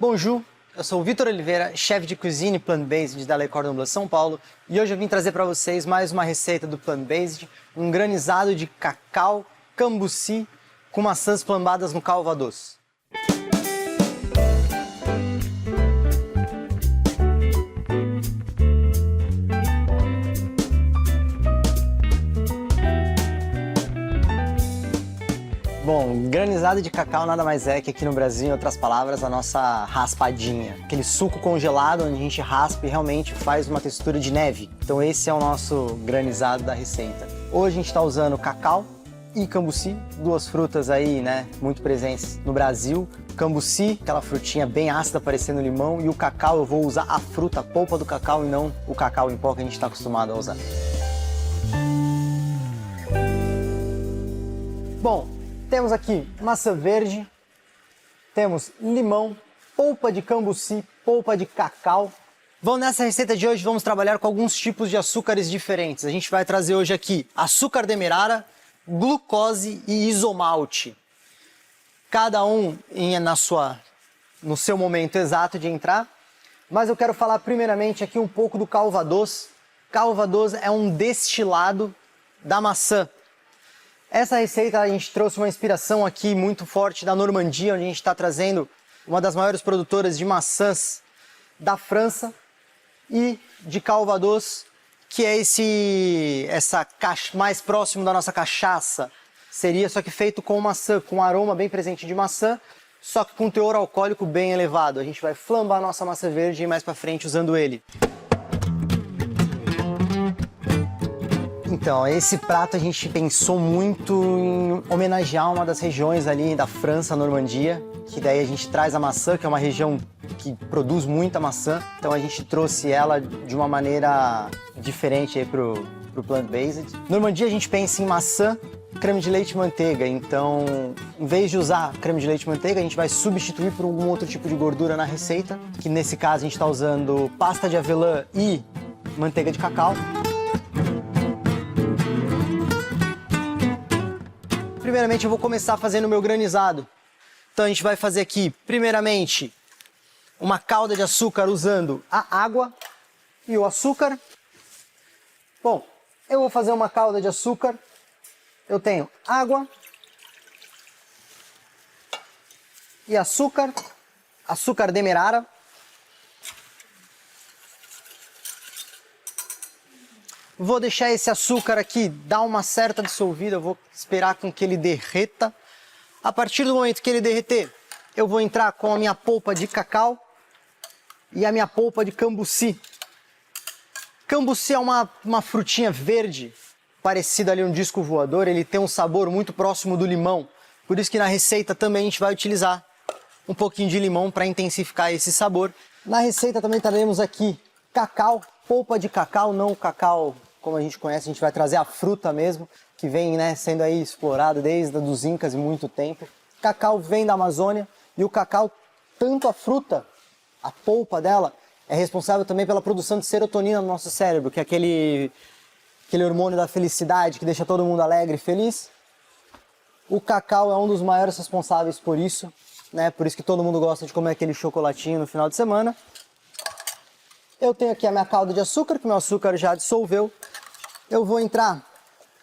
Bonjour, eu sou o Vitor Oliveira, chefe de cuisine plant-based da Le Cordon Bleu São Paulo, e hoje eu vim trazer para vocês mais uma receita do plant-based, um granizado de cacau cambuci com maçãs flambadas no Calvados. Bom, granizado de cacau nada mais é que aqui no Brasil, em outras palavras, a nossa raspadinha. Aquele suco congelado onde a gente raspa e realmente faz uma textura de neve. Então esse é o nosso granizado da receita. Hoje a gente está usando cacau e cambuci, duas frutas aí, né, muito presentes no Brasil. Cambuci, aquela frutinha bem ácida parecendo limão, e o cacau eu vou usar a fruta, a polpa do cacau e não o cacau em pó que a gente está acostumado a usar. Bom, temos aqui maçã verde, temos limão, polpa de cambuci, polpa de cacau. Bom, nessa receita de hoje vamos trabalhar com alguns tipos de açúcares diferentes. A gente vai trazer hoje aqui açúcar demerara, glucose e isomalte. Cada um no seu momento exato de entrar. Mas eu quero falar primeiramente aqui um pouco do Calvados. Calvados é um destilado da maçã. Essa receita a gente trouxe uma inspiração aqui muito forte da Normandia, onde a gente está trazendo uma das maiores produtoras de maçãs da França, e de Calvados, que é mais próximo da nossa cachaça. Seria só que feito com maçã, com um aroma bem presente de maçã, só que com teor alcoólico bem elevado. A gente vai flambar a nossa maçã verde e mais para frente usando ele. Então, esse prato a gente pensou muito em homenagear uma das regiões ali da França, a Normandia, que daí a gente traz a maçã, que é uma região que produz muita maçã, então a gente trouxe ela de uma maneira diferente aí pro plant-based. Normandia a gente pensa em maçã, creme de leite e manteiga, então em vez de usar creme de leite e manteiga, a gente vai substituir por algum outro tipo de gordura na receita, que nesse caso a gente está usando pasta de avelã e manteiga de cacau. Primeiramente eu vou começar fazendo o meu granizado. Então a gente vai fazer aqui, primeiramente, uma calda de açúcar usando a água e o açúcar. Bom, eu vou fazer uma calda de açúcar. Eu tenho água e açúcar, açúcar demerara. Vou deixar esse açúcar aqui dar uma certa dissolvida, eu vou esperar com que ele derreta. A partir do momento que ele derreter, eu vou entrar com a minha polpa de cacau e a minha polpa de cambuci. Cambuci é uma frutinha verde, parecida ali um disco voador, ele tem um sabor muito próximo do limão. Por isso que na receita também a gente vai utilizar um pouquinho de limão para intensificar esse sabor. Na receita também teremos aqui cacau, polpa de cacau, não o cacau como a gente conhece, a gente vai trazer a fruta mesmo, que vem, né, sendo aí explorado desde os Incas e muito tempo. Cacau vem da Amazônia, e o cacau, tanto a fruta, a polpa dela, é responsável também pela produção de serotonina no nosso cérebro, que é aquele hormônio da felicidade que deixa todo mundo alegre e feliz. O cacau é um dos maiores responsáveis por isso, né, por isso que todo mundo gosta de comer aquele chocolatinho no final de semana. Eu tenho aqui a minha calda de açúcar, que meu açúcar já dissolveu. Eu vou entrar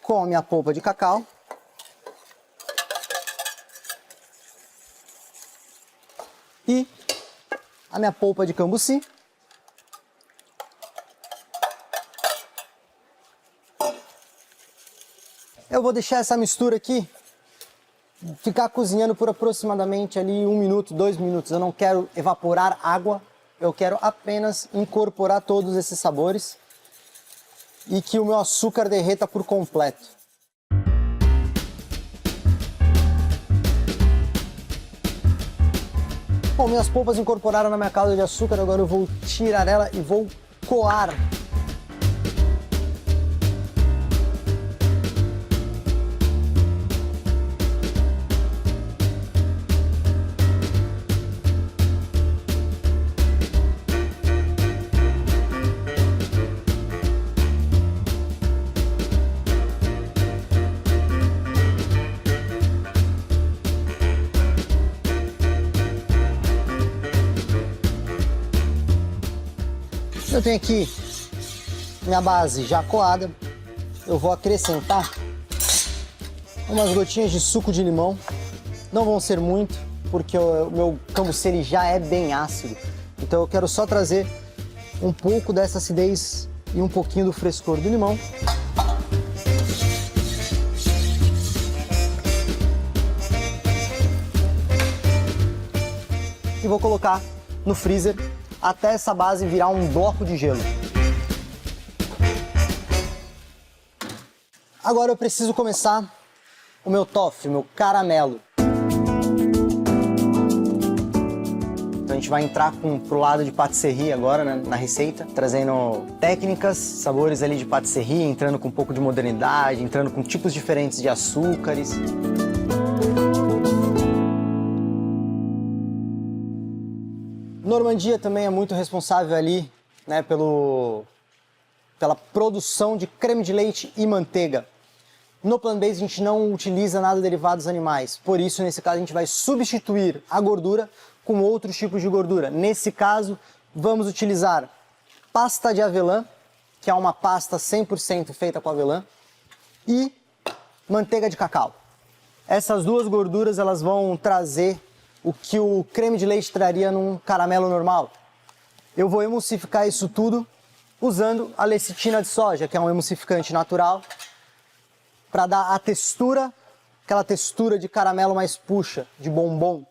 com a minha polpa de cacau. E a minha polpa de cambuci. Eu vou deixar essa mistura aqui ficar cozinhando por aproximadamente ali 1 minuto, 2 minutos. Eu não quero evaporar água. Eu quero apenas incorporar todos esses sabores e que o meu açúcar derreta por completo. Bom, minhas polpas incorporaram na minha calda de açúcar, agora eu vou tirar ela e vou coar. Eu tenho aqui minha base já coada. Eu vou acrescentar umas gotinhas de suco de limão. Não vão ser muito, porque o meu cambuci ele já é bem ácido. Então eu quero só trazer um pouco dessa acidez e um pouquinho do frescor do limão. E vou colocar no freezer até essa base virar um bloco de gelo. Agora eu preciso começar o meu toffee, o meu caramelo. Então a gente vai entrar pro lado de patisserie agora, né, na receita, trazendo técnicas, sabores ali de patisserie, entrando com um pouco de modernidade, entrando com tipos diferentes de açúcares. Normandia também é muito responsável ali, né, pela produção de creme de leite e manteiga. No plant-based a gente não utiliza nada derivados animais, por isso nesse caso a gente vai substituir a gordura com outros tipos de gordura. Nesse caso vamos utilizar pasta de avelã, que é uma pasta 100% feita com avelã, e manteiga de cacau. Essas duas gorduras elas vão trazer o que o creme de leite traria num caramelo normal. Eu vou emulsificar isso tudo usando a lecitina de soja, que é um emulsificante natural, para dar a textura, aquela textura de caramelo mais puxa, de bombom.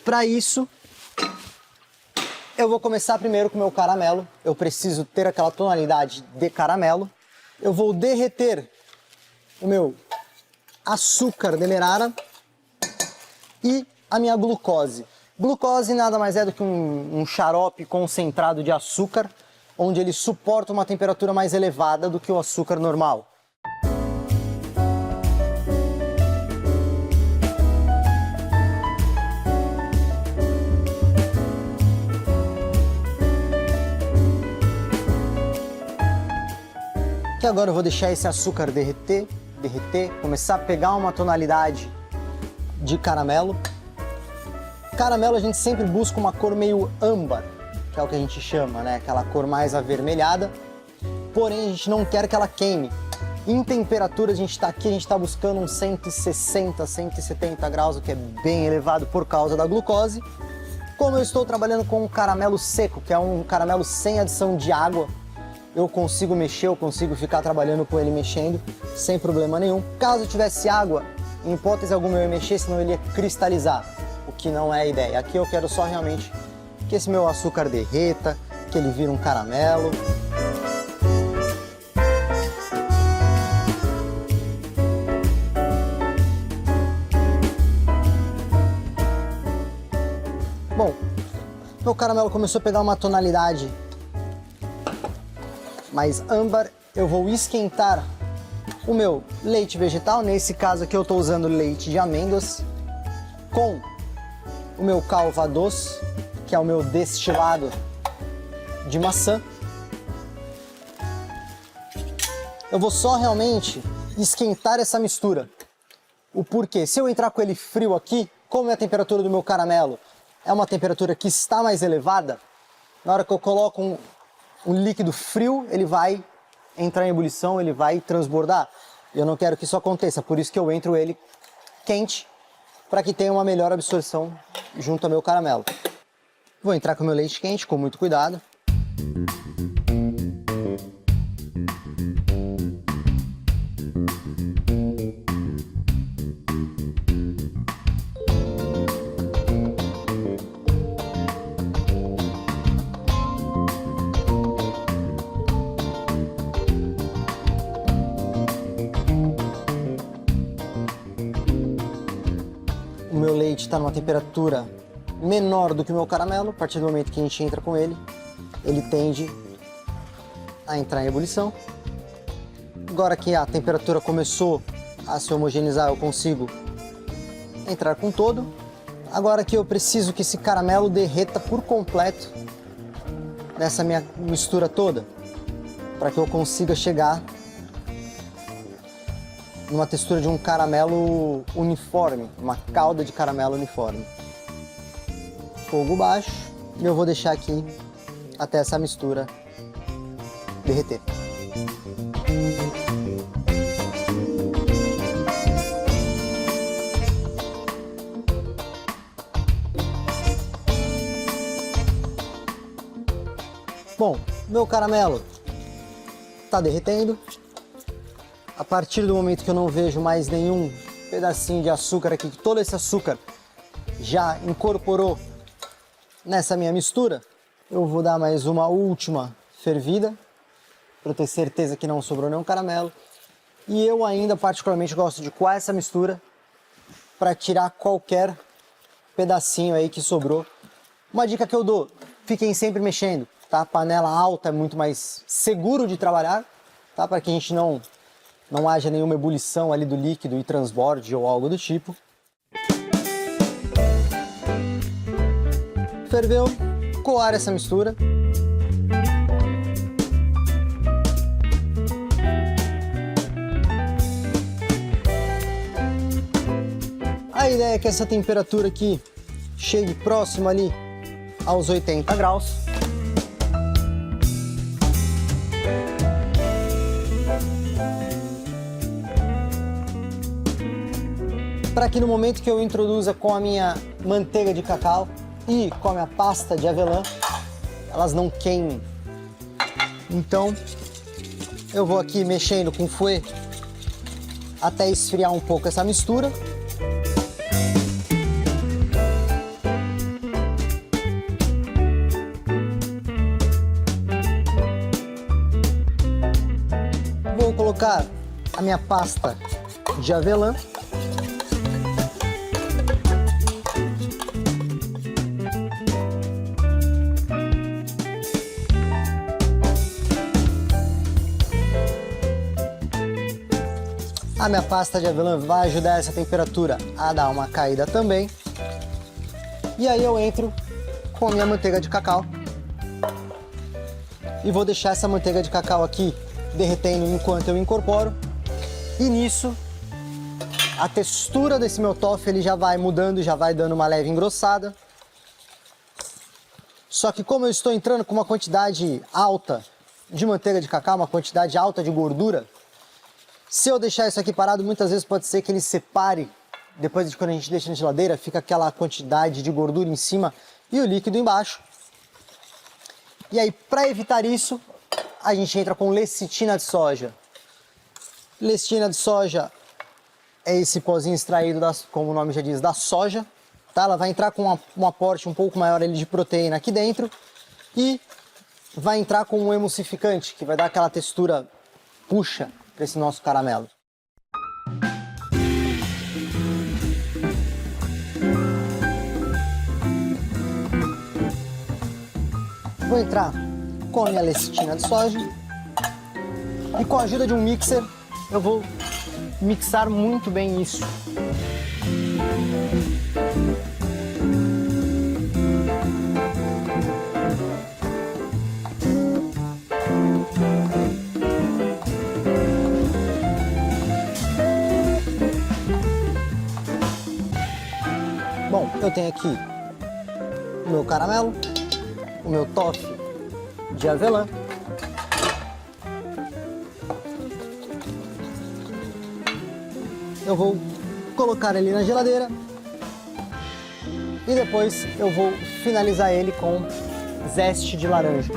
Para isso, eu vou começar primeiro com o meu caramelo. Eu preciso ter aquela tonalidade de caramelo. Eu vou derreter o meu açúcar demerara e a minha glucose. Glucose nada mais é do que um xarope concentrado de açúcar, onde ele suporta uma temperatura mais elevada do que o açúcar normal. Que agora eu vou deixar esse açúcar derreter, começar a pegar uma tonalidade de caramelo. Caramelo a gente sempre busca uma cor meio âmbar, que é o que a gente chama, né? Aquela cor mais avermelhada, porém a gente não quer que ela queime. Em temperatura a gente está buscando uns 160, 170 graus, o que é bem elevado por causa da glucose. Como eu estou trabalhando com um caramelo seco, que é um caramelo sem adição de água, eu consigo mexer, eu consigo ficar trabalhando com ele mexendo sem problema nenhum. Caso tivesse água, em hipótese alguma eu ia mexer, senão ele ia cristalizar, o que não é a ideia. Aqui eu quero só realmente que esse meu açúcar derreta, que ele vire um caramelo. Bom, meu caramelo começou a pegar uma tonalidade mais âmbar. Eu vou esquentar o meu leite vegetal, nesse caso aqui eu estou usando leite de amêndoas, com o meu calvados, que é o meu destilado de maçã. Eu vou só realmente esquentar essa mistura. O porquê? Se eu entrar com ele frio aqui, como é a temperatura do meu caramelo? É uma temperatura que está mais elevada. Na hora que eu coloco um líquido frio, ele vai entrar em ebulição, ele vai transbordar. Eu não quero que isso aconteça, por isso que eu entro ele quente, para que tenha uma melhor absorção junto ao meu caramelo. Vou entrar com o meu leite quente, com muito cuidado. O meu leite está numa temperatura menor do que o meu caramelo. A partir do momento que a gente entra com ele, ele tende a entrar em ebulição. Agora que a temperatura começou a se homogeneizar, eu consigo entrar com todo. Agora que eu preciso que esse caramelo derreta por completo nessa minha mistura toda, para que eu consiga chegar numa textura de um caramelo uniforme, uma calda de caramelo uniforme. Fogo baixo, e eu vou deixar aqui até essa mistura derreter. Bom, meu caramelo está derretendo. A partir do momento que eu não vejo mais nenhum pedacinho de açúcar aqui, que todo esse açúcar já incorporou nessa minha mistura, eu vou dar mais uma última fervida, para eu ter certeza que não sobrou nenhum caramelo. E eu ainda particularmente gosto de coar essa mistura para tirar qualquer pedacinho aí que sobrou. Uma dica que eu dou, fiquem sempre mexendo, tá? Panela alta é muito mais seguro de trabalhar, tá? Para que a gente não haja nenhuma ebulição ali do líquido e transborde ou algo do tipo. Ferveu, coar essa mistura. A ideia é que essa temperatura aqui chegue próximo ali aos 80 graus. Para que no momento que eu introduza com a minha manteiga de cacau e com a minha pasta de avelã, elas não queimem. Então, eu vou aqui mexendo com o fouet até esfriar um pouco essa mistura. Vou colocar a minha pasta de avelã. A minha pasta de avelã vai ajudar essa temperatura a dar uma caída também. E aí eu entro com a minha manteiga de cacau. E vou deixar essa manteiga de cacau aqui derretendo enquanto eu incorporo. E nisso, a textura desse meu toffee ele já vai mudando, já vai dando uma leve engrossada. Só que como eu estou entrando com uma quantidade alta de manteiga de cacau, uma quantidade alta de gordura, se eu deixar isso aqui parado, muitas vezes pode ser que ele separe. Depois de quando a gente deixa na geladeira, fica aquela quantidade de gordura em cima e o líquido embaixo. E aí, para evitar isso, a gente entra com lecitina de soja. Lecitina de soja é esse pozinho extraído, como o nome já diz, da soja. Tá? Ela vai entrar com um aporte um pouco maior de proteína aqui dentro e vai entrar com um emulsificante, que vai dar aquela textura puxa para esse nosso caramelo. Vou entrar com a minha lecitina de soja e com a ajuda de um mixer eu vou mixar muito bem isso. Bom, eu tenho aqui o meu caramelo, o meu toffee de avelã. Eu vou colocar ele na geladeira e depois eu vou finalizar ele com zeste de laranja.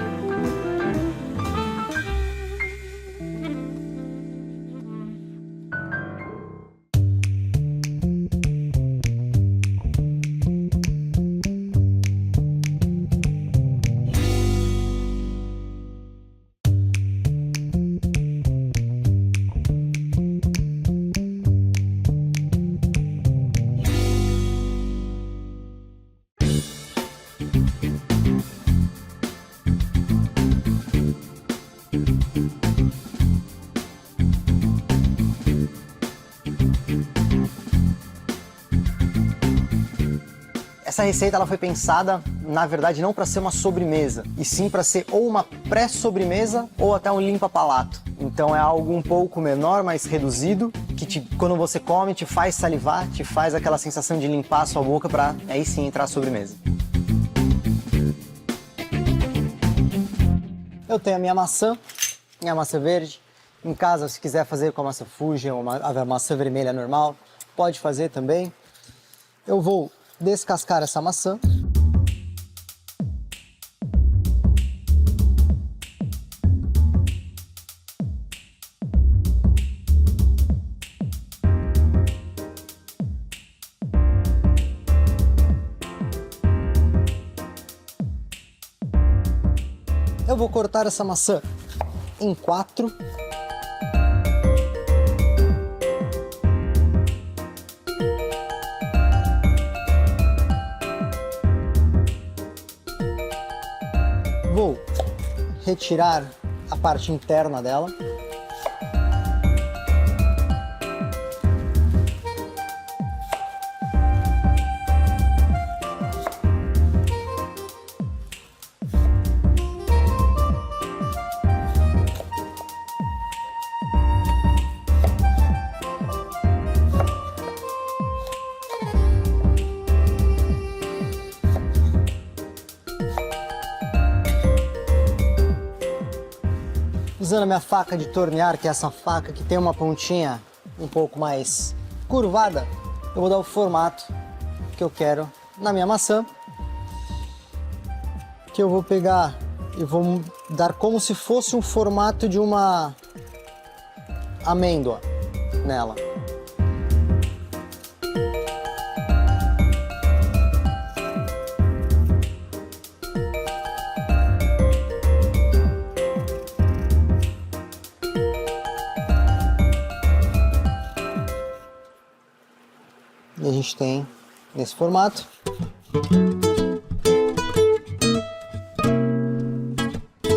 Essa receita ela foi pensada, na verdade, não para ser uma sobremesa, e sim para ser ou uma pré-sobremesa ou até um limpa-palato. Então é algo um pouco menor, mais reduzido, que quando você come te faz salivar, te faz aquela sensação de limpar a sua boca para aí sim entrar a sobremesa. Eu tenho a minha maçã verde. Em casa, se quiser fazer com a maçã Fuji ou a maçã vermelha normal, pode fazer também. Eu vou descascar essa maçã. Eu vou cortar essa maçã em 4. Vou retirar a parte interna dela. Usando a minha faca de tornear, que é essa faca que tem uma pontinha um pouco mais curvada, eu vou dar o formato que eu quero na minha maçã, que eu vou pegar e vou dar como se fosse um formato de uma amêndoa nela. E a gente tem nesse formato.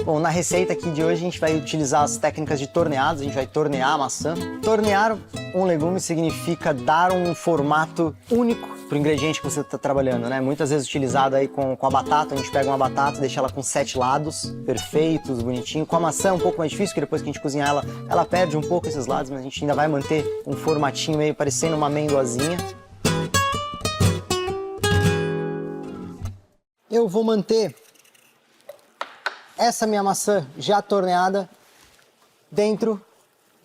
Bom, na receita aqui de hoje a gente vai utilizar as técnicas de torneados, a gente vai tornear a maçã. Tornear um legume significa dar um formato único para o ingrediente que você está trabalhando, né? Muitas vezes utilizado aí com a batata, a gente pega uma batata, deixa ela com 7 lados perfeitos, bonitinho. Com a maçã é um pouco mais difícil, porque depois que a gente cozinhar ela perde um pouco esses lados, mas a gente ainda vai manter um formatinho meio parecendo uma amêndoazinha. Eu vou manter essa minha maçã já torneada dentro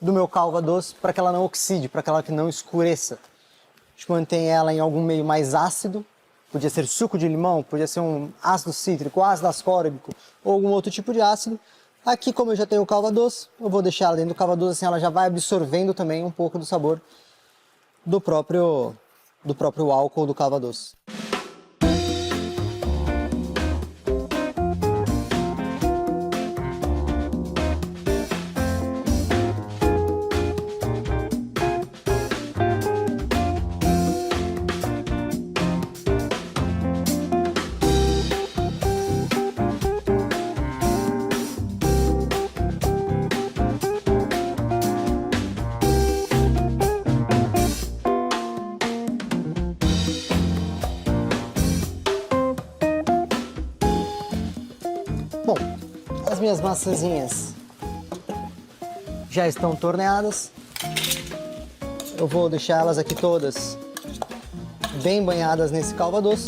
do meu calva-doce para que ela não oxide, para que ela não escureça. A gente mantém ela em algum meio mais ácido, podia ser suco de limão, podia ser um ácido cítrico, ácido ascórbico ou algum outro tipo de ácido. Aqui, como eu já tenho o calva-doce, eu vou deixar ela dentro do calva-doce, assim ela já vai absorvendo também um pouco do sabor do próprio álcool do calva-doce. Bom, as minhas maçãzinhas já estão torneadas. Eu vou deixar elas aqui todas bem banhadas nesse calva-doce.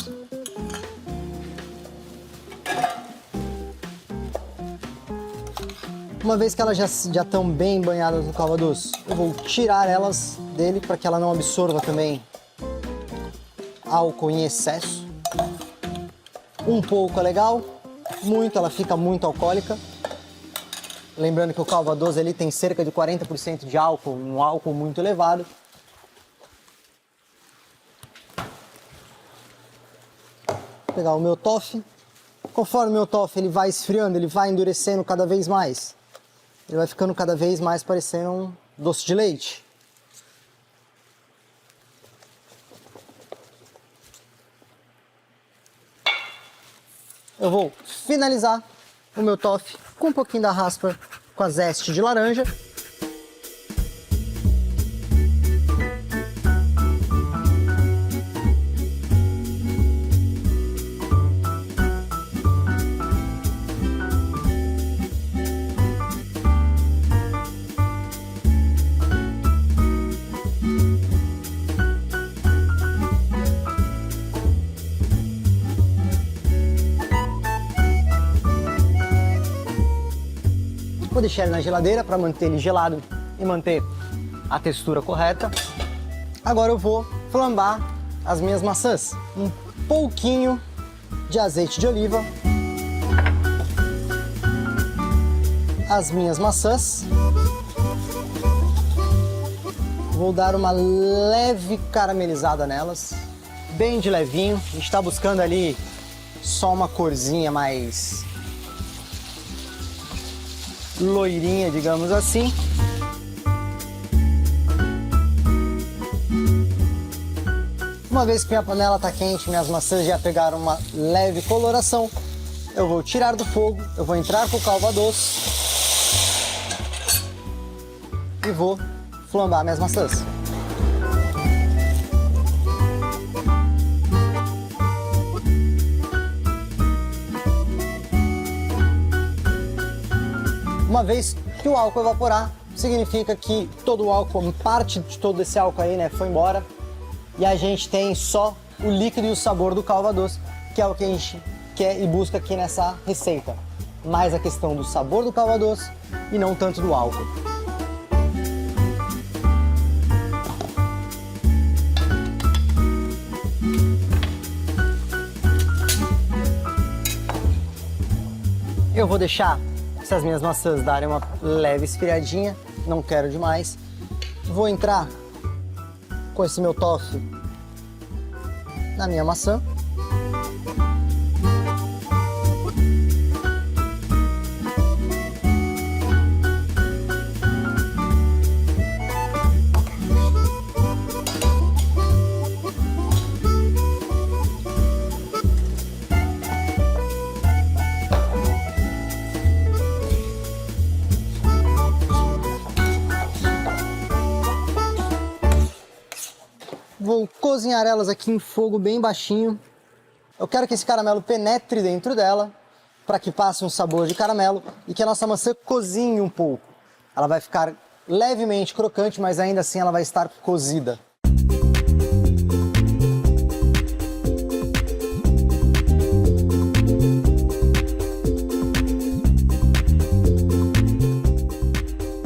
Uma vez que elas já estão bem banhadas no calva-doce, eu vou tirar elas dele para que ela não absorva também álcool em excesso. Um pouco é legal. Muito, ela fica muito alcoólica. Lembrando que o calva-doce ali tem cerca de 40% de álcool, um álcool muito elevado. Vou pegar o meu toffee. Conforme o meu toffee ele vai esfriando, ele vai endurecendo cada vez mais. Ele vai ficando cada vez mais parecendo um doce de leite. Eu vou finalizar o meu toffee com um pouquinho da raspa com a zeste de laranja. deixar ele na geladeira para manter ele gelado e manter a textura correta. Agora eu vou flambar as minhas maçãs. Um pouquinho de azeite de oliva. As minhas maçãs. Vou dar uma leve caramelizada nelas, bem de levinho. A gente está buscando ali só uma corzinha mais loirinha, digamos assim. Uma vez que minha panela está quente, minhas maçãs já pegaram uma leve coloração, eu vou tirar do fogo, eu vou entrar com o calvados e vou flambar minhas maçãs. Uma vez que o álcool evaporar, significa que todo o álcool, parte de todo esse álcool aí, né, foi embora. E a gente tem só o líquido e o sabor do calvados, que é o que a gente quer e busca aqui nessa receita. Mais a questão do sabor do calvados e não tanto do álcool. Eu vou deixar essas minhas maçãs darem uma leve esfriadinha, não quero demais. Vou entrar com esse meu toffee na minha maçã. Vou cozinhar elas aqui em fogo bem baixinho. Eu quero que esse caramelo penetre dentro dela, para que passe um sabor de caramelo e que a nossa maçã cozinhe um pouco. Ela vai ficar levemente crocante, mas ainda assim ela vai estar cozida.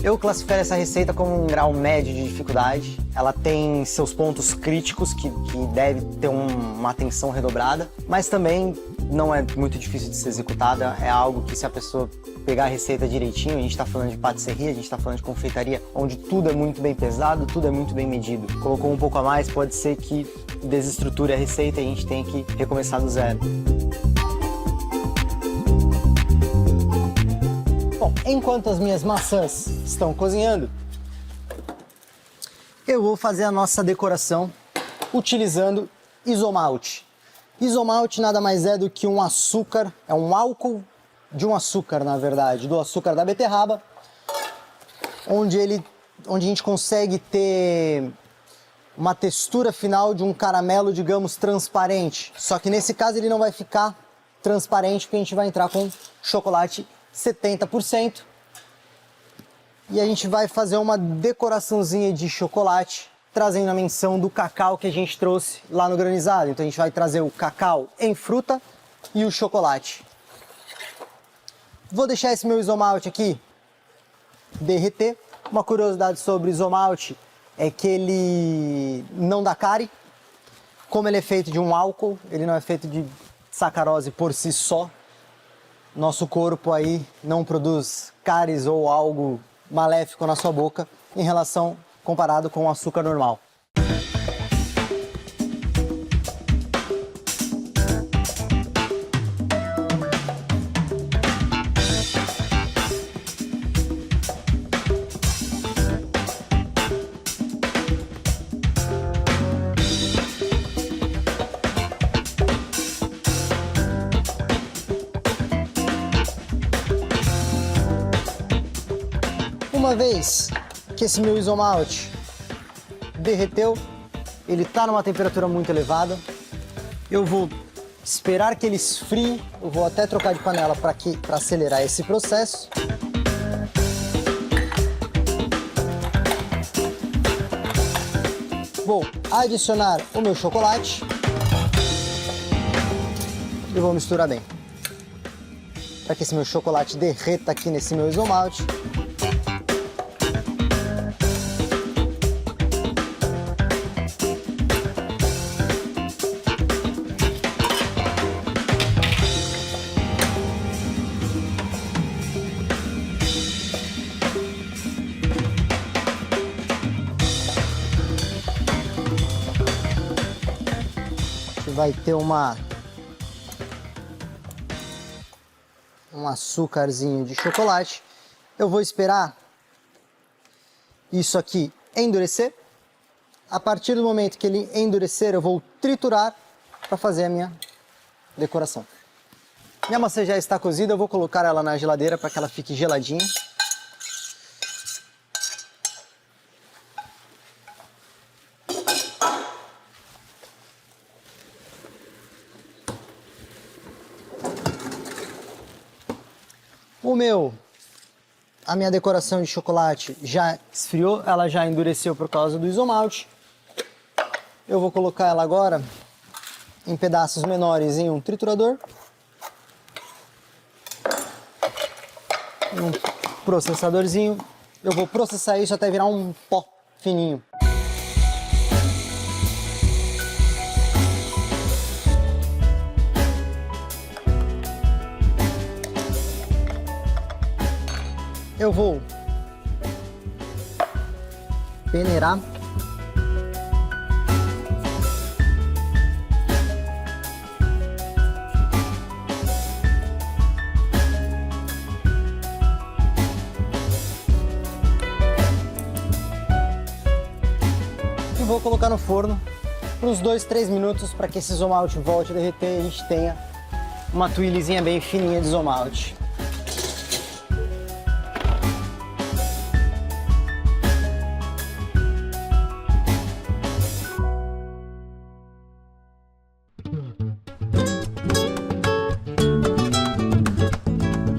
Eu classifico essa receita como um grau médio de dificuldade. Ela tem seus pontos críticos que deve ter uma atenção redobrada, mas também não é muito difícil de ser executada. É algo que, se a pessoa pegar a receita direitinho, a gente está falando de patisserie, a gente está falando de confeitaria, onde tudo é muito bem pesado, tudo é muito bem medido. Colocou um pouco a mais, pode ser que desestruture a receita e a gente tenha que recomeçar do zero. Bom, enquanto as minhas maçãs estão cozinhando, eu vou fazer a nossa decoração utilizando isomalte. Isomalte nada mais é do que um açúcar, é um álcool de um açúcar, na verdade, do açúcar da beterraba, onde a gente consegue ter uma textura final de um caramelo, digamos, transparente. Só que nesse caso ele não vai ficar transparente, porque a gente vai entrar com chocolate 70%. E a gente vai fazer uma decoraçãozinha de chocolate, trazendo a menção do cacau que a gente trouxe lá no granizado. Então a gente vai trazer o cacau em fruta e o chocolate. Vou deixar esse meu isomalte aqui derreter. Uma curiosidade sobre o isomalte é que ele não dá cárie. Como ele é feito de um álcool, ele não é feito de sacarose por si só. Nosso corpo aí não produz cáries ou algo maléfico na sua boca em relação comparado com o açúcar normal. Uma vez que esse meu isomalte derreteu, ele está numa temperatura muito elevada, eu vou esperar que ele esfrie, eu vou até trocar de panela para acelerar esse processo. Vou adicionar o meu chocolate e vou misturar bem. para que esse meu chocolate derreta aqui nesse meu isomalte. Vai ter um açúcarzinho de chocolate. Eu vou esperar isso aqui endurecer. A partir do momento que ele endurecer, eu vou triturar para fazer a minha decoração. Minha maçã já está cozida, eu vou colocar ela na geladeira para que ela fique geladinha. A minha decoração de chocolate já esfriou, ela já endureceu por causa do isomalte. Eu vou colocar ela agora em pedaços menores em um triturador. Um processadorzinho. Eu vou processar isso até virar um pó fininho. Eu vou peneirar. E vou colocar no forno por uns 2, 3 minutos para que esse isomalte volte a derreter e a gente tenha uma tuilezinha bem fininha de isomalte.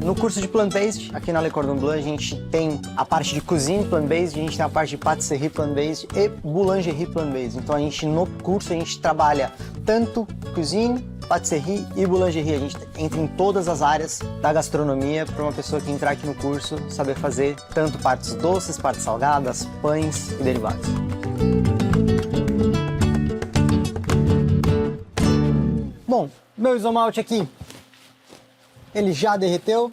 No curso de plant-based, aqui na Le Cordon Bleu, a gente tem a parte de cuisine plant-based, a gente tem a parte de patisserie plant-based e boulangerie plant-based. Então no curso a gente trabalha tanto cuisine, patisserie e boulangerie. A gente entra em todas as áreas da gastronomia para uma pessoa que entrar aqui no curso saber fazer tanto partes doces, partes salgadas, pães e derivados. Bom, meu isomalte aqui, ele já derreteu.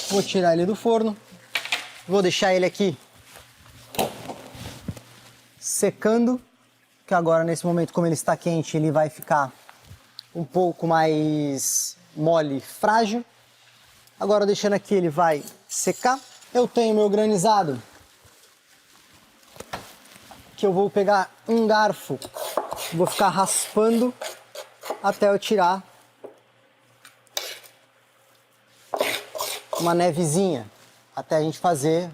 Vou tirar ele do forno. Vou deixar ele aqui secando, que agora nesse momento, como ele está quente, ele vai ficar um pouco mais mole, frágil. Agora deixando aqui, ele vai secar. Eu tenho meu granizado, que eu vou pegar um garfo, vou ficar raspando até eu tirar uma nevezinha, até a gente fazer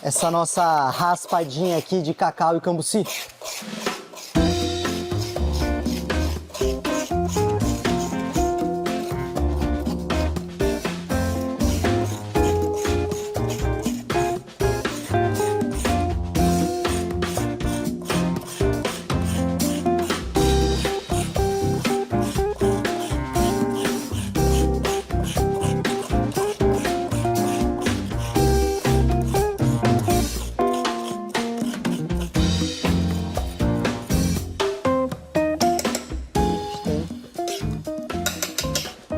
essa nossa raspadinha aqui de cacau e cambuci.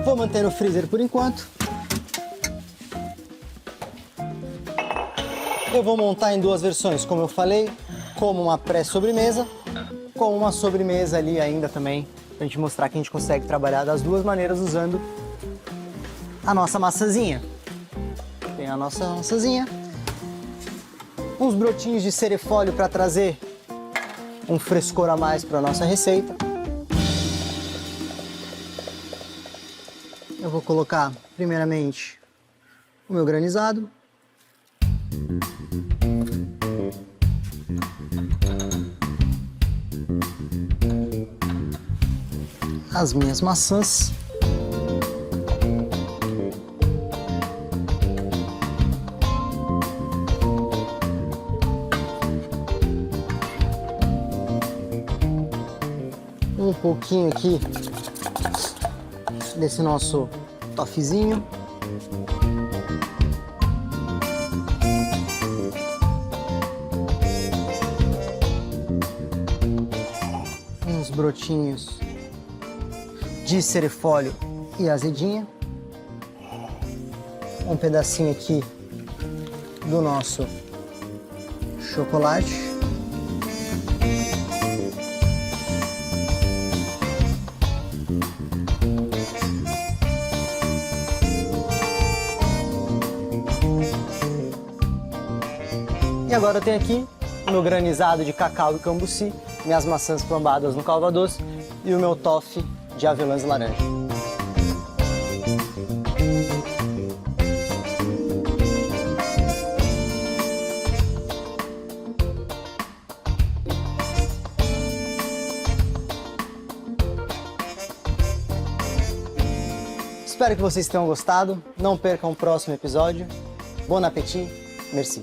Vou manter no freezer por enquanto. Eu vou montar em duas versões, como eu falei, como uma pré-sobremesa, com uma sobremesa ali ainda também, pra gente mostrar que a gente consegue trabalhar das duas maneiras usando a nossa maçãzinha. Tem a nossa maçãzinha, uns brotinhos de cerefólio para trazer um frescor a mais para a nossa receita. Eu vou colocar primeiramente o meu granizado. As minhas maçãs. Um pouquinho aqui desse nosso toffezinho. Uns brotinhos de cerefólio e azedinha. Um pedacinho aqui do nosso chocolate. E agora eu tenho aqui o meu granizado de cacau do Cambuci, minhas maçãs flambadas no calvados e o meu toffee de avelãs e laranja. Espero que vocês tenham gostado. Não percam o próximo episódio. Bon appétit. Merci.